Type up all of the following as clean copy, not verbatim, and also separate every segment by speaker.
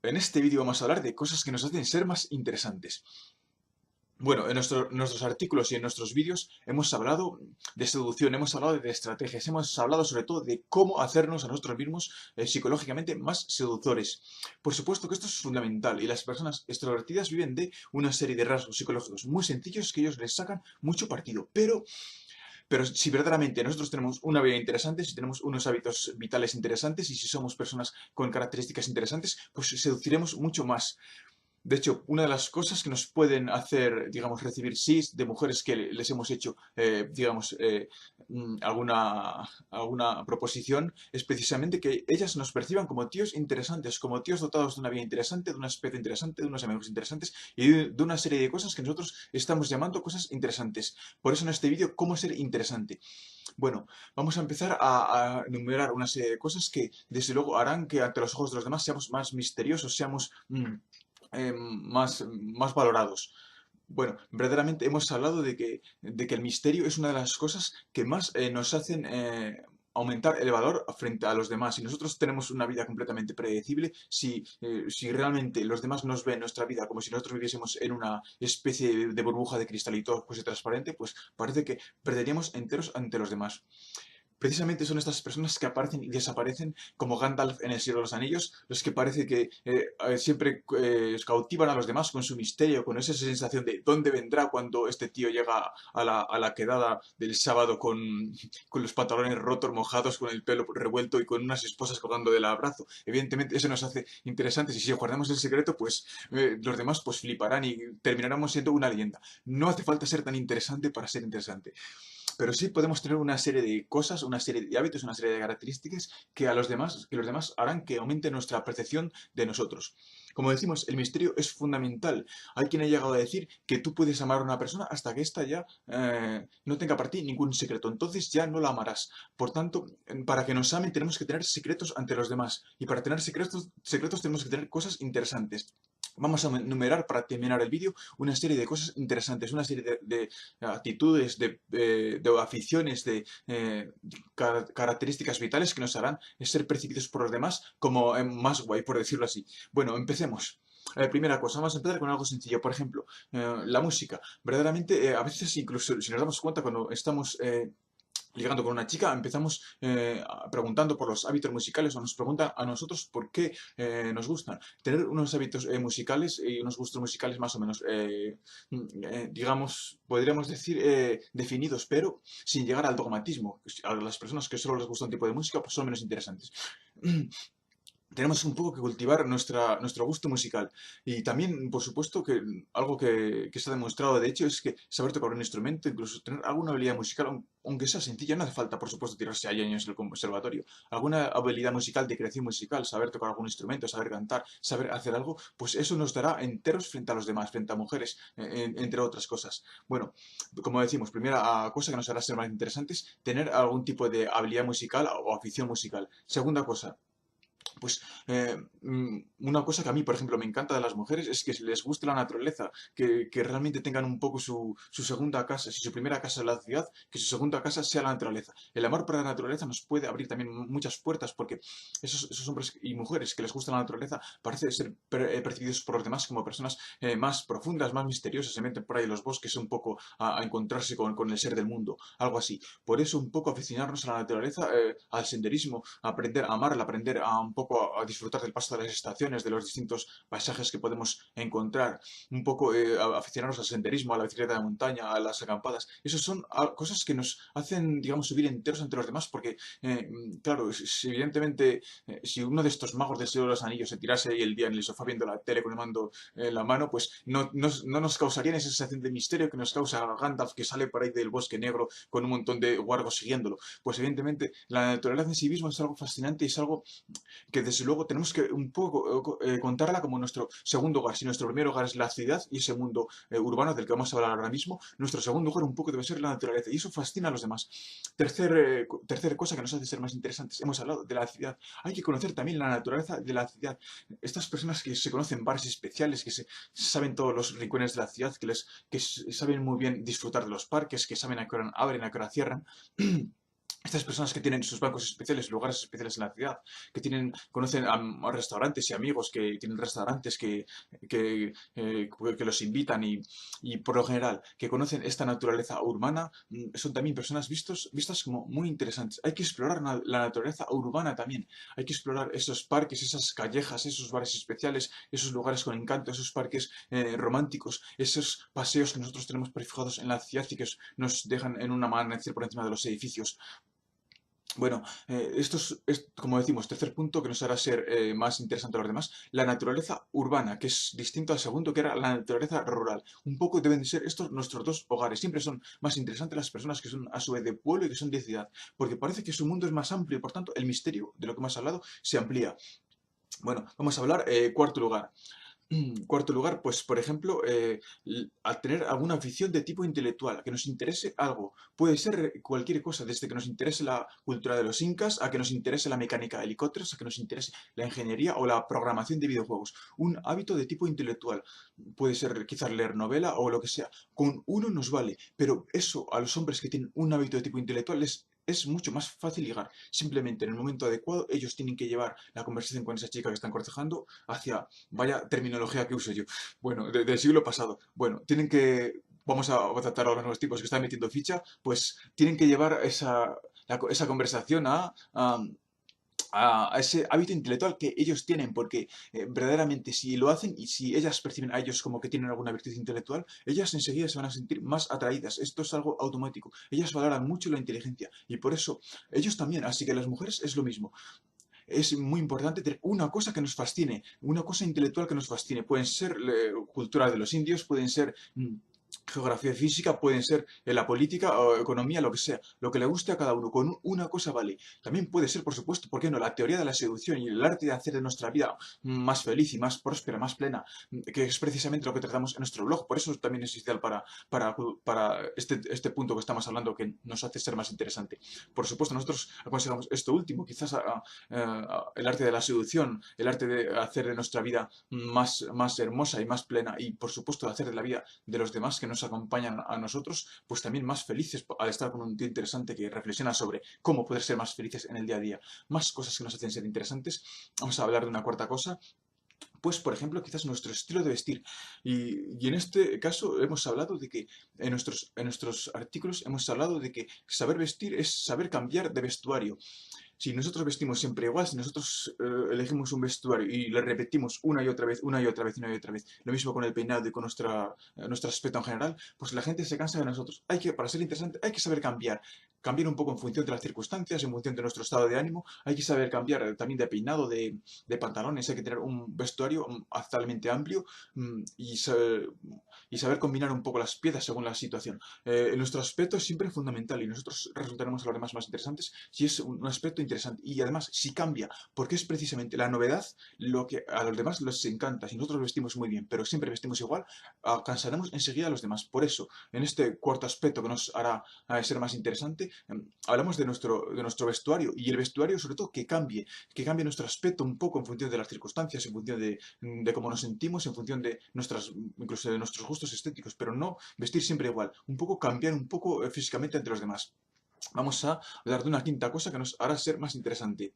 Speaker 1: En este vídeo vamos a hablar de cosas que nos hacen ser más interesantes. Bueno, en nuestros artículos y en nuestros vídeos hemos hablado de seducción, hemos hablado de estrategias, hemos hablado sobre todo de cómo hacernos a nosotros mismos psicológicamente más seductores. Por supuesto que esto es fundamental y las personas extrovertidas viven de una serie de rasgos psicológicos muy sencillos que ellos les sacan mucho partido. Pero si verdaderamente nosotros tenemos una vida interesante, si tenemos unos hábitos vitales interesantes y si somos personas con características interesantes, pues seduciremos mucho más. De hecho, una de las cosas que nos pueden hacer, digamos, recibir sís de mujeres que les hemos hecho, digamos, alguna proposición, es precisamente que ellas nos perciban como tíos interesantes, como tíos dotados de una vida interesante, de una especie interesante, de unos amigos interesantes y de una serie de cosas que nosotros estamos llamando cosas interesantes. Por eso en este vídeo, ¿cómo ser interesante? Bueno, vamos a empezar a enumerar una serie de cosas que, desde luego, harán que ante los ojos de los demás seamos más misteriosos, seamos más valorados. Bueno, verdaderamente hemos hablado de que el misterio es una de las cosas que más nos hacen aumentar el valor frente a los demás. Si nosotros tenemos una vida completamente predecible, si realmente los demás nos ven nuestra vida como si nosotros viviésemos en una especie de burbuja de cristal y todo fuese transparente, pues parece que perderíamos enteros ante los demás. Precisamente son estas personas que aparecen y desaparecen como Gandalf en El Señor de los Anillos, los que parece que siempre cautivan a los demás con su misterio, con esa sensación de dónde vendrá cuando este tío llega a la quedada del sábado con los pantalones rotos, mojados, con el pelo revuelto y con unas esposas colgando del abrazo. Evidentemente eso nos hace interesantes y si guardamos el secreto, pues los demás pues fliparán y terminaremos siendo una leyenda. No hace falta ser tan interesante para ser interesante. Pero sí podemos tener una serie de cosas, una serie de hábitos, una serie de características que los demás harán que aumente nuestra percepción de nosotros. Como decimos, el misterio es fundamental. Hay quien ha llegado a decir que tú puedes amar a una persona hasta que ésta ya no tenga para ti ningún secreto. Entonces ya no la amarás. Por tanto, para que nos amen tenemos que tener secretos ante los demás. Y para tener secretos tenemos que tener cosas interesantes. Vamos a enumerar para terminar el vídeo una serie de cosas interesantes, una serie de actitudes, de aficiones, de características vitales que nos harán ser percibidos por los demás como más guay, por decirlo así. Bueno, empecemos. Primera cosa, vamos a empezar con algo sencillo. Por ejemplo, la música. Verdaderamente, a veces incluso si nos damos cuenta cuando estamos ligando con una chica, empezamos preguntando por los hábitos musicales o nos preguntan a nosotros por qué nos gustan. Tener unos hábitos musicales y unos gustos musicales más o menos, digamos, podríamos decir definidos, pero sin llegar al dogmatismo. A las personas que solo les gusta un tipo de música, pues son menos interesantes. Tenemos un poco que cultivar nuestro gusto musical. Y también, por supuesto, que algo que se ha demostrado, de hecho, es que saber tocar un instrumento, incluso tener alguna habilidad musical, aunque sea sencilla, no hace falta, por supuesto, tirarse ahí años en el conservatorio. Alguna habilidad musical, de creación musical, saber tocar algún instrumento, saber cantar, saber hacer algo, pues eso nos dará enteros frente a los demás, frente a mujeres, entre otras cosas. Bueno, como decimos, primera cosa que nos hará ser más interesantes, tener algún tipo de habilidad musical o afición musical. Segunda cosa, pues una cosa que a mí, por ejemplo, me encanta de las mujeres es que les guste la naturaleza, que realmente tengan un poco su segunda casa. Si su primera casa es la ciudad, que su segunda casa sea la naturaleza. El amor por la naturaleza nos puede abrir también muchas puertas porque esos hombres y mujeres que les gusta la naturaleza parecen ser percibidos por los demás como personas más profundas, más misteriosas. Se meten por ahí en los bosques un poco a encontrarse con el ser del mundo, algo así. Por eso un poco aficionarnos a la naturaleza, al senderismo, aprender a amarla, aprender a un poco a disfrutar del paso de las estaciones, de los distintos paisajes que podemos encontrar, un poco aficionarnos al senderismo, a la bicicleta de montaña, a las acampadas. Esas son cosas que nos hacen, digamos, subir enteros ante los demás, porque, claro, evidentemente, si uno de estos magos del Señor de los Anillos se tirase ahí el día en el sofá viendo la tele con el mando en la mano, pues no nos causarían esa sensación de misterio que nos causa Gandalf que sale por ahí del bosque negro con un montón de guargos siguiéndolo. Pues evidentemente la naturaleza en sí misma es algo fascinante y es algo que desde luego tenemos que un poco contarla como nuestro segundo hogar. Si nuestro primer hogar es la ciudad y ese mundo urbano del que vamos a hablar ahora mismo, nuestro segundo hogar un poco debe ser la naturaleza y eso fascina a los demás. Tercer cosa que nos hace ser más interesantes, hemos hablado de la ciudad. Hay que conocer también la naturaleza de la ciudad. Estas personas que se conocen bares especiales, que saben todos los rincones de la ciudad, que saben muy bien disfrutar de los parques, que saben a qué hora abren, a qué hora cierran. Estas personas que tienen sus bancos especiales, lugares especiales en la ciudad, que conocen a restaurantes y amigos que tienen restaurantes que los invitan y por lo general que conocen esta naturaleza urbana, son también personas vistas como muy interesantes. Hay que explorar la naturaleza urbana también. Hay que explorar esos parques, esas callejas, esos bares especiales, esos lugares con encanto, esos parques románticos, esos paseos que nosotros tenemos prefijados en la ciudad y que nos dejan en un amanecer por encima de los edificios. Bueno, como decimos, tercer punto que nos hará ser más interesante a los demás, la naturaleza urbana, que es distinto al segundo, que era la naturaleza rural. Un poco deben de ser estos nuestros dos hogares. Siempre son más interesantes las personas que son a su vez de pueblo y que son de ciudad, porque parece que su mundo es más amplio y por tanto el misterio de lo que hemos hablado se amplía. Bueno, vamos a hablar cuarto lugar. Cuarto lugar, pues por ejemplo, al tener alguna afición de tipo intelectual, que nos interese algo, puede ser cualquier cosa, desde que nos interese la cultura de los incas, a que nos interese la mecánica de helicópteros, a que nos interese la ingeniería o la programación de videojuegos. Un hábito de tipo intelectual, puede ser quizás leer novela o lo que sea. Con uno nos vale, pero eso a los hombres que tienen un hábito de tipo intelectual es mucho más fácil ligar. Simplemente en el momento adecuado ellos tienen que llevar la conversación con esa chica que están cortejando hacia, vaya terminología que uso yo, bueno, del siglo pasado. Bueno, vamos a tratar a los nuevos tipos que están metiendo ficha, pues tienen que llevar esa conversación a ese hábito intelectual que ellos tienen, porque verdaderamente si lo hacen y si ellas perciben a ellos como que tienen alguna virtud intelectual, ellas enseguida se van a sentir más atraídas. Esto es algo automático. Ellas valoran mucho la inteligencia y por eso ellos también. Así que las mujeres es lo mismo. Es muy importante tener una cosa que nos fascine, una cosa intelectual que nos fascine. Pueden ser cultura de los indios, pueden ser geografía y física, pueden ser la política o economía, lo que sea, lo que le guste a cada uno, con una cosa vale. También puede ser, por supuesto, ¿por qué no? La teoría de la seducción y el arte de hacer de nuestra vida más feliz y más próspera, más plena, que es precisamente lo que tratamos en nuestro blog. Por eso también es esencial para este punto que estamos hablando, que nos hace ser más interesante. Por supuesto, nosotros aconsejamos esto último, quizás el arte de la seducción, el arte de hacer de nuestra vida más hermosa y más plena, y por supuesto de hacer de la vida de los demás que nos acompañan a nosotros, pues también más felices al estar con un tío interesante que reflexiona sobre cómo poder ser más felices en el día a día. Más cosas que nos hacen ser interesantes. Vamos a hablar de una cuarta cosa, pues, por ejemplo, quizás nuestro estilo de vestir. Y en este caso hemos hablado de que, en nuestros artículos hemos hablado de que saber vestir es saber cambiar de vestuario. Si nosotros vestimos siempre igual, si nosotros elegimos un vestuario y lo repetimos una y otra vez, una y otra vez, una y otra vez, lo mismo con el peinado y con nuestro aspecto en general, pues la gente se cansa de nosotros. Para ser interesante, hay que saber cambiar. Cambiar un poco en función de las circunstancias, en función de nuestro estado de ánimo. Hay que saber cambiar también de peinado, de pantalones. Hay que tener un vestuario actualmente amplio y saber combinar un poco las piezas según la situación. Nuestro aspecto es siempre fundamental y nosotros resultaremos a los demás más interesantes si es un aspecto interesante. Y además, si cambia, porque es precisamente la novedad lo que a los demás les encanta. Si nosotros vestimos muy bien, pero siempre vestimos igual, cansaremos enseguida a los demás. Por eso, en este cuarto aspecto que nos hará ser más interesante, hablamos de nuestro vestuario y el vestuario sobre todo que cambie nuestro aspecto un poco en función de las circunstancias, en función de cómo nos sentimos, en función de incluso de nuestros gustos estéticos, pero no vestir siempre igual, un poco cambiar un poco físicamente entre los demás. Vamos a hablar de una quinta cosa que nos hará ser más interesante.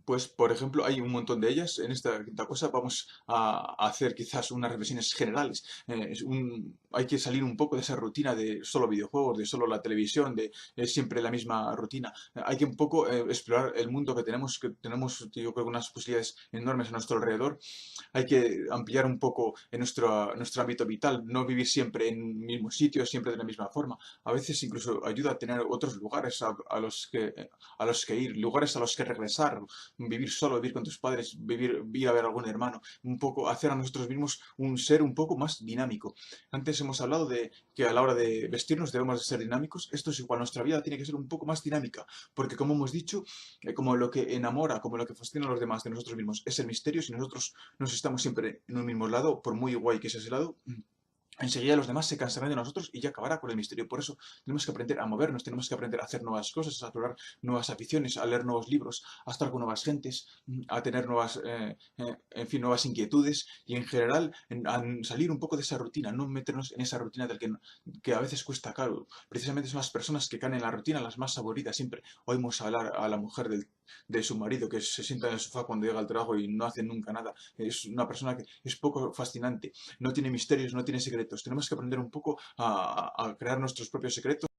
Speaker 1: Pues, por ejemplo, hay un montón de ellas. En esta quinta cosa vamos a hacer quizás unas reflexiones generales. Hay que salir un poco de esa rutina de solo videojuegos, de solo la televisión, de siempre la misma rutina. Hay que un poco explorar el mundo que tenemos, yo creo, unas posibilidades enormes a nuestro alrededor. Hay que ampliar un poco en nuestro ámbito vital, no vivir siempre en el mismo sitio, siempre de la misma forma. A veces incluso ayuda a tener otros lugares a los que ir, lugares a los que regresar, vivir solo, vivir con tus padres, ir a ver a algún hermano, un poco hacer a nosotros mismos un ser un poco más dinámico. Antes hemos hablado de que a la hora de vestirnos debemos de ser dinámicos. Esto es igual, nuestra vida tiene que ser un poco más dinámica, porque como hemos dicho, como lo que enamora, como lo que fascina a los demás de nosotros mismos es el misterio. Si nosotros nos estamos siempre en un mismo lado, por muy guay que sea ese lado, enseguida los demás se cansarán de nosotros y ya acabará con el misterio. Por eso tenemos que aprender a movernos, tenemos que aprender a hacer nuevas cosas, a explorar nuevas aficiones, a leer nuevos libros, a estar con nuevas gentes, a tener nuevas, en fin, nuevas inquietudes y en general a salir un poco de esa rutina, no meternos en esa rutina que a veces cuesta caro. Precisamente son las personas que caen en la rutina las más aburridas. Siempre oímos hablar a la mujer de su marido que se sienta en el sofá cuando llega al trabajo y no hace nunca nada. Es una persona que es poco fascinante, no tiene misterios, no tiene secretos. Tenemos que aprender un poco a crear nuestros propios secretos.